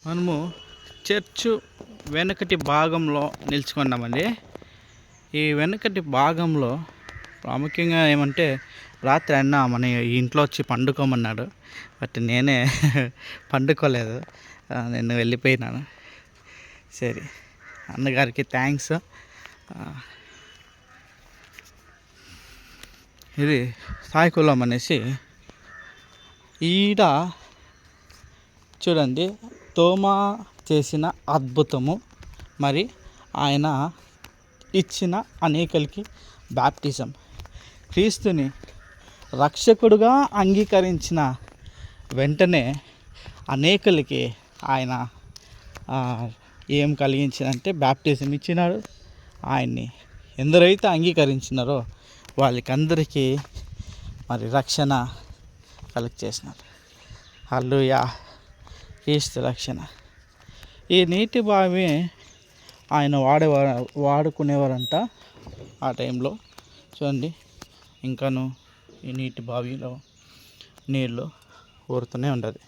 మనము చర్చు వెనకటి భాగంలో నిలుచుకున్నామండి. ఈ వెనకటి భాగంలో ప్రాముఖ్యంగా ఏమంటే రాత్రి అన్న మన ఇంట్లో వచ్చి పండుకోమన్నాడు. బట్ నేనే పండుకోలేదు, నేను వెళ్ళిపోయినాను. సరే, అన్నగారికి థ్యాంక్స్. ఇది సాయికులం అనేసి ఈడ చూడండి, తోమా చేసిన అద్భుతము, మరి ఆయన ఇచ్చిన అనేకలకి బాప్టిజం, క్రీస్తుని రక్షకుడుగా అంగీకరించిన వెంటనే అనేకలకి ఆయన ఏం కలిగించిందంటే బాప్టిజం ఇచ్చినాడు. ఆయన్ని ఎందరైతే అంగీకరించినారో వాళ్ళకందరికీ మరి రక్షణ కలుగ చేసినారు. హల్లెలూయా, క్రీస్తు రక్షణ. ఈ నీటి బావి ఆయన వాడుకునేవారంట ఆ టైంలో. చూడండి, ఇంకాను ఈ నీటి బావిలో నీళ్ళు ఊరుతూనే ఉండదు.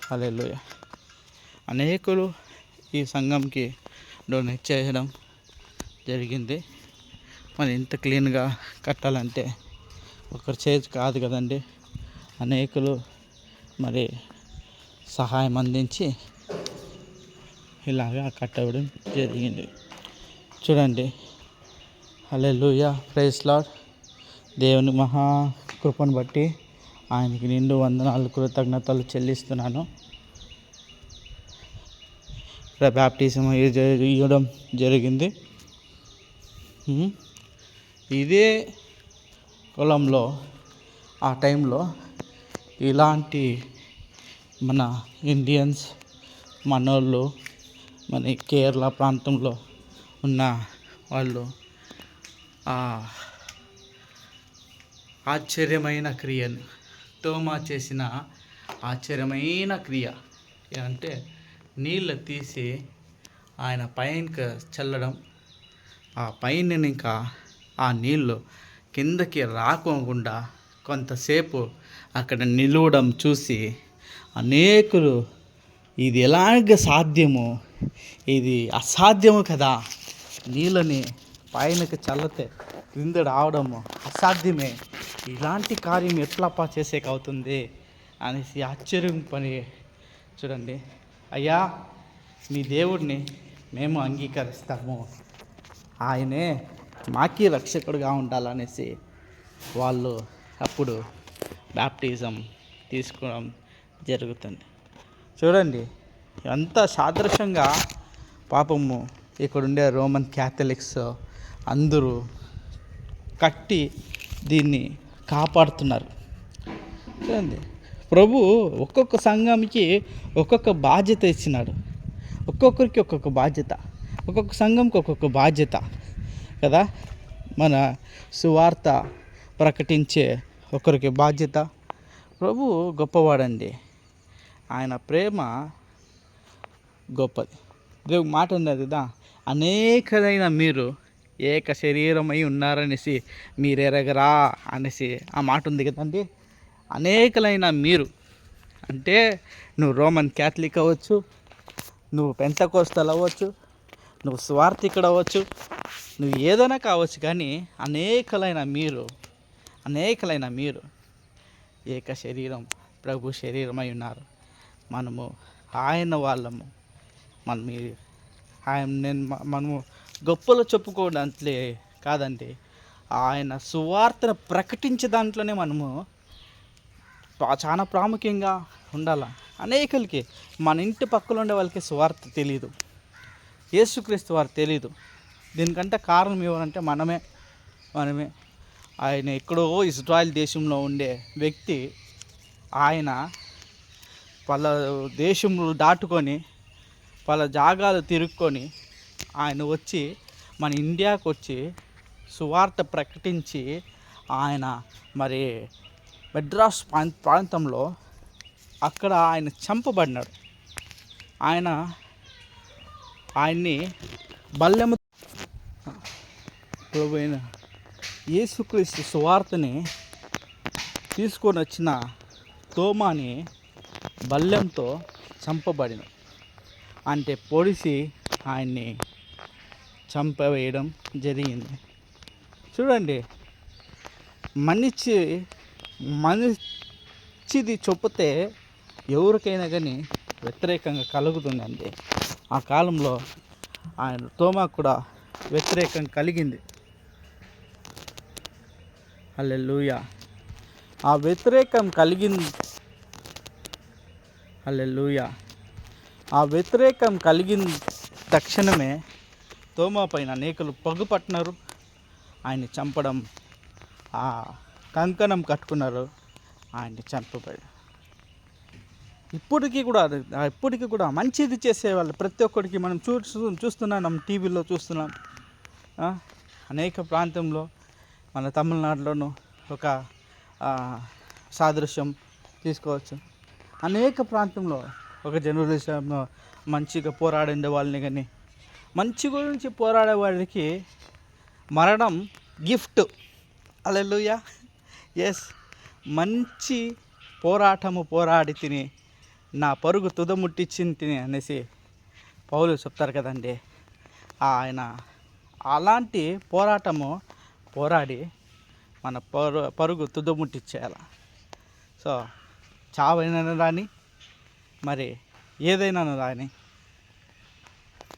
హల్లెలూయా. అనేకులు ఈ సంఘంకి డొనేట్ చేయడం జరిగింది. మరి ఇంత క్లీన్గా కట్టాలంటే ఒకరి చేతి కాదు కదండి. అనేకులు మరి సహాయం అందించి ఇలాగా కట్టడం జరిగింది. చూడండి, హల్లెలూయా, ప్రైజ్ లార్డ్. దేవుని మహా కృపను బట్టి ఆయనకి నిండు వందనాలు, కృతజ్ఞతలు చెల్లిస్తున్నాను. బాప్టిజం ఇవ్వడం జరిగింది. ఇదే కులంలో ఆ టైంలో ఇలాంటి మన ఇండియన్స్, మనోళ్ళు, మన కేరళ ప్రాంతంలో ఉన్న వాళ్ళు ఆశ్చర్యమైన క్రియను, తోమా చేసిన ఆశ్చర్యమైన క్రియ అంటే నీళ్ళు తీసి ఆయన పైనకి చల్లడం, ఆ పైన ఇంకా ఆ నీళ్ళు కిందకి రాకోకుండా కొంతసేపు అక్కడ నిలవడం చూసి అనేకులు ఇది ఎలాగ సాధ్యము, ఇది అసాధ్యము కదా, నీళ్ళని పైనకి చల్లితే క్రింద రావడము అసాధ్యమే, ఇలాంటి కార్యం ఎట్లప్పా చేసేకి అవుతుంది అనేసి ఆశ్చర్యం పని. చూడండి, అయ్యా మీ దేవుడిని మేము అంగీకరిస్తాము, ఆయనే మాకి రక్షకుడుగా ఉండాలనేసి వాళ్ళు అప్పుడు బాప్టిజం తీసుకోవడం జరుగుతుంది. చూడండి, ఎంత సాదృశ్యంగా పాపము ఇక్కడుండే రోమన్ క్యాథలిక్స్ అందరూ కట్టి దీన్ని కాపాడుతున్నారు. చూడండి, ప్రభు ఒక్కొక్క సంఘంకి ఒక్కొక్క బాధ్యత ఇచ్చినాడు. ఒక్కొక్కరికి ఒక్కొక్క బాధ్యత, ఒక్కొక్క సంఘంకి ఒక్కొక్క బాధ్యత కదా. మన సువార్త ప్రకటించే ఒకరికి బాధ్యత. ప్రభు గొప్పవాడండి, ఆయన ప్రేమ గొప్పది. దేవుడు మాట ఉన్నది కదా, అనేకలైన మీరు ఏక శరీరమై ఉన్నారనేసి మీరెరగరా అనేసి ఆ మాట ఉంది కదండి. అనేకలైన మీరు అంటే నువ్వు రోమన్ క్యాథలిక్ అవ్వచ్చు, నువ్వు పెంతకోస్తల్ అవ్వచ్చు, నువ్వు స్వార్థికుడు అవ్వచ్చు, నువ్వు ఏదైనా కావచ్చు, కానీ అనేకలైన మీరు ఏక శరీరం, ప్రభు శరీరమై ఉన్నారు. మనము ఆయన వాళ్ళము. మనము గొప్పలు చెప్పుకోవడానికి కాదండి, ఆయన సువార్తను ప్రకటించే దాంట్లోనే మనము చాలా ప్రాముఖ్యంగా ఉండాలి. అనేకులకి మన ఇంటి పక్కన ఉండే వాళ్ళకి సువార్త తెలియదు, యేసుక్రీస్తు వారు తెలియదు. దీనికంటే కారణం ఎవరంటే మనమే. ఆయన ఎక్కడో ఇజ్రాయెల్ దేశంలో ఉండే వ్యక్తి, ఆయన వాళ్ళ దేశంలో దాటుకొని వాళ్ళ జాగాలు తిరుక్కొని ఆయన వచ్చి మన ఇండియాకు వచ్చి సువార్త ప్రకటించి ఆయన మరి మెడ్రాస్ ప్రాంతంలో అక్కడ ఆయన చంపబడినాడు. ఆయన్ని బల్లెము ప్రభు అయిన యేసుక్రీస్తు సువార్తని తీసుకొని వచ్చిన తోమాని బల్లెంతో చంపబడిన అంటే పొడిసి ఆయన్ని చంపవేయడం జరిగింది. చూడండి, మంచిది చొప్పితే ఎవరికైనా కానీ వ్యతిరేకంగా కలుగుతుందండి. ఆ కాలంలో ఆయన తోమాకు కూడా వ్యతిరేకం కలిగింది. హల్లెలూయా. ఆ వ్యతిరేకం కలిగింది. హల్లెలూయా. ఆ వ్యతిరేకం కలిగిన తక్షణమే తోమా పైన అనేకులు పగుపట్టినారు. ఆయన్ని చంపడం, ఆ కంకణం కట్టుకున్నారు, ఆయన్ని చంపబడి. ఇప్పటికీ కూడా మంచిది చేసేవాళ్ళు ప్రతి ఒక్కరికి మనం చూస్తున్నాం, టీవీలో చూస్తున్నాం. అనేక ప్రాంతంలో మన తమిళనాడులోనూ ఒక సాదృశ్యం తీసుకోవచ్చు. అనేక ప్రాంతంలో ఒక జర్నలిజంలో మంచిగా పోరాడే వాళ్ళని కానీ, మంచి గురించి పోరాడే వాడికి మరణం గిఫ్ట్. హల్లెలూయా. ఎస్, మంచి పోరాడి తిని నా పరుగు తుదముట్టించింది తిని అనేసి పౌలు చెప్తారు కదండి. ఆయన అలాంటి పోరాడి మన పరుగు తుదముట్టించేయాలి. సో చావైనా రాని, మరి ఏదైనా రాని,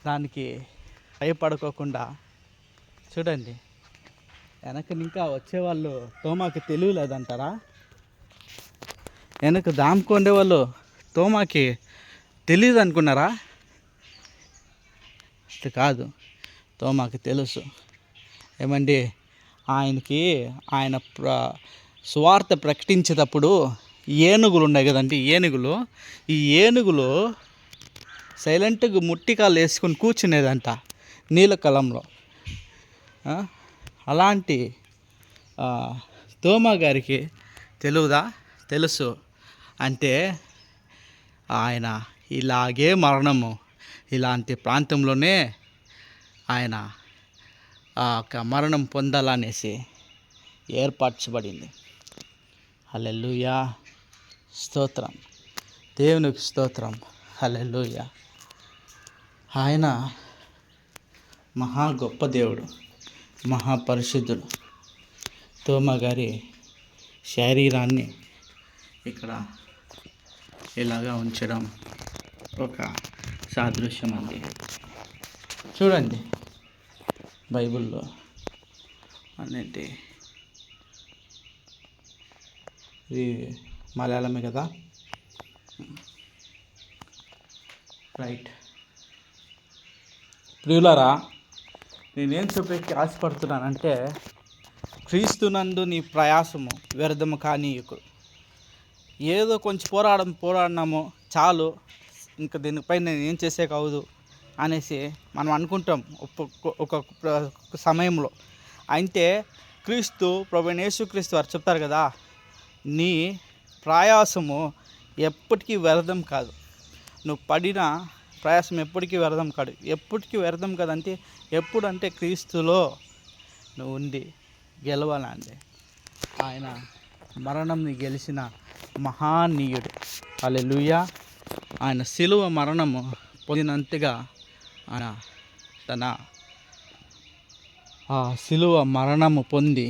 దానికి భయపడుకోకుండా చూడండి. వెనక ఇంకా వచ్చేవాళ్ళు తోమాకి తెలియలేదంటారా? వెనక దాముకుండే వాళ్ళు తోమాకి తెలియదు అనుకున్నారా? కాదు, తోమాకి తెలుసు. ఏమండి, ఆయన సువార్త ప్రకటించేటప్పుడు ఏనుగులు ఉన్నాయి కదండి. ఈ ఏనుగులు సైలెంట్గా ముట్టికాలు వేసుకొని కూర్చునేదంట నీలకలంలో. అలాంటి తోమా గారికి తెలుసు. అంటే ఆయన ఇలాగే ఇలాంటి ప్రాంతంలోనే ఆయన మరణం పొందాలనేసి ఏర్పరచబడింది. హల్లెలూయా. స్తోత్రం, దేవునికి స్తోత్రం. హల్లెలూయా. ఆయన మహా గొప్ప దేవుడు, మహాపరిశుద్ధుడు. తోమా గారి శరీరాన్ని ఇక్కడ ఇలాగా ఉంచడం ఒక సాదృశ్యం అండి. చూడండి, బైబిల్లో అన్నిటి ఇది మలయాళమే కదా, రైట్. ప్రియులారా, నేనేం చెప్పేకి ఆశపడుతున్నానంటే, క్రీస్తునందు నీ ప్రయాసము వ్యర్థము కానీయకు. ఏదో కొంచెం పోరాడినాము చాలు, ఇంకా దీనిపై నేను ఏం చేసే కావదు అనేసి మనం అనుకుంటాం ఒక సమయంలో. అయితే ప్రభువైన యేసుక్రీస్తు వారు చెప్తారు కదా, నీ ప్రయాసము ఎప్పటికీ వ్యర్థం కాదు. నువ్వు పడిన ప్రయాసం ఎప్పటికీ వ్యర్థం కాదు. ఎప్పటికీ వ్యర్థం కాదంటే ఎప్పుడంటే క్రీస్తులో నువ్వు ఉండి గెలవాలండి. ఆయన మరణంని గెలిచిన మహానీయుడు. హల్లెలూయా. ఆయన సిలువ మరణము పొందినంతగా ఆయన తన సిలువ మరణము పొంది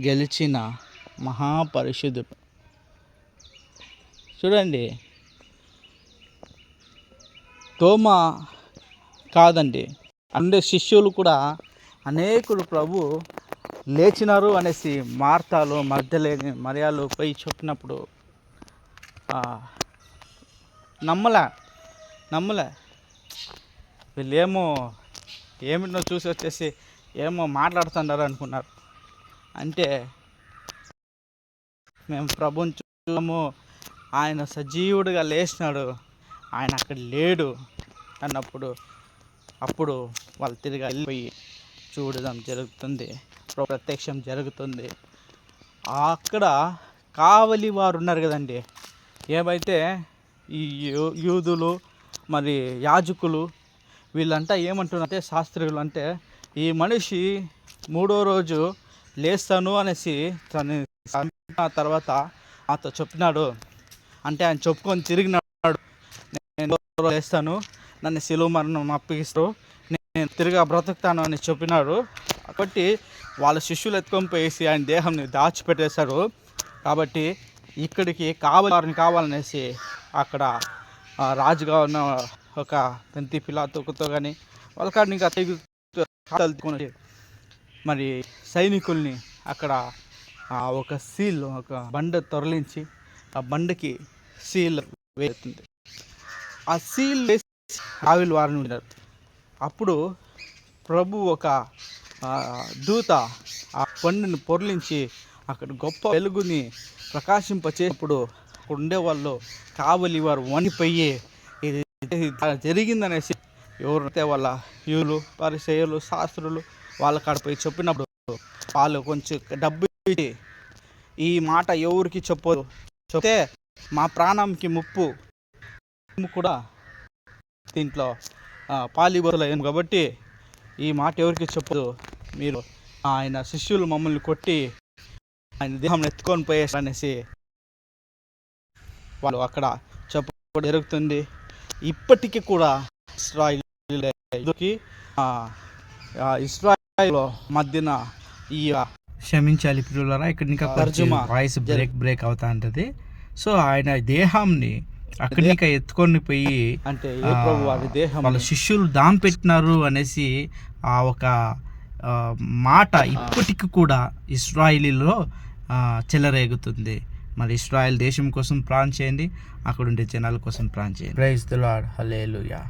గెలిచిన మహాపరిశుద్ధుడు. చూడండి, తోమా కాదండి, అందరి శిష్యులు కూడా అనేకులు ప్రభు లేచినారు అనేసి మార్తాలు మరియాలు పోయి చెప్పినప్పుడు నమ్మలే. వీళ్ళేమో ఏమిటో చూసి వచ్చేసి ఏమో మాట్లాడుతున్నారు అనుకున్నారు. అంటే మేము ప్రభుని చూసాము, ఆయన సజీవుడిగా లేచినాడు, ఆయన అక్కడ లేడు అన్నప్పుడు అప్పుడు వాళ్ళు తిరిగి వెళ్ళిపోయి చూడడం జరుగుతుంది, ప్రత్యక్షం జరుగుతుంది. అక్కడ కావలి వారు ఉన్నారు కదండి, ఏమైతే ఈ యూదులు మరి యాజకులు వీళ్ళంతా ఏమంటున్నారంటే, శాస్త్రులు అంటే, ఈ మనిషి 3వ రోజు లేస్తాను అనేసి తర్వాత అతను చెప్పినాడు. అంటే ఆయన చెప్పుకొని తిరిగినాడు, నేను లేస్తాను, నన్ను శిలువ మరణం అప్పగిస్తూ నేను తిరిగా బ్రతుకుతాను అని చెప్పినాడు. కాబట్టి వాళ్ళ శిష్యులు ఎత్తుకొని పోయేసి ఆయన దేహంని దాచిపెట్టేశారు. కాబట్టి ఇక్కడికి కావాలనేసి అక్కడ రాజుగా ఉన్న ఒక పెంతి పిలాతుతో కానీ వాళ్ళకాడిని ఇంకా తెగుకొని మరి సైనికుల్ని అక్కడ ఒక సీల్, ఒక బండ తొరలించి ఆ బండకి సీల్ వేస్తుంది. ఆ సీల్ వేసి ఆవిలు వారిని ఉన్నారు. అప్పుడు ప్రభు ఒక దూత ఆ బండిని పొర్లించి అక్కడ గొప్ప వెలుగుని ప్రకాశింపచేసినప్పుడు అక్కడ ఉండేవాళ్ళు కావలి వారు వణిపోయి ఇది జరిగిందనేసి ఎవరైతే వాళ్ళ యూలు పరిచయులు శాస్త్రులు వాళ్ళ కాడిపోయి చెప్పినప్పుడు వాళ్ళు కొంచెం డబ్బు ఇచ్చి ఈ మాట ఎవరికి చెప్పదు, చెప్తే మా ప్రాణంకి ముప్పు కూడా దీంట్లో పాలిబోతులయ్యాను కాబట్టి ఈ మాట ఎవరికి చెప్పదు, మీరు ఆయన శిష్యులు మమ్మల్ని కొట్టి ఆయన దేహం ఎత్తుకొని పోయేసి వాళ్ళు అక్కడ చెప్పడం జరుగుతుంది. ఇప్పటికీ కూడా ఇస్రాయేల్ మధ్యన ఈ క్షమించాలి ప్రియులారా, ఇక్కడ ఇంకా వాయిస్ బ్రేక్ అవుతా ఉంటుంది. సో ఆయన దేహాన్ని అక్కడి ఇంకా ఎత్తుకొని పోయి అంటే వాళ్ళ శిష్యులు దాంపెట్టినారు అనేసి ఆ ఒక మాట ఇప్పటికి కూడా ఇస్రాయేలీలో చెలరేగుతుంది. మరి ఇస్రాయేల్ దేశం కోసం ప్రార్థన చేయండి, అక్కడ ఉండే జనాల కోసం ప్రార్థన చేయండి. Praise the lord, hallelujah.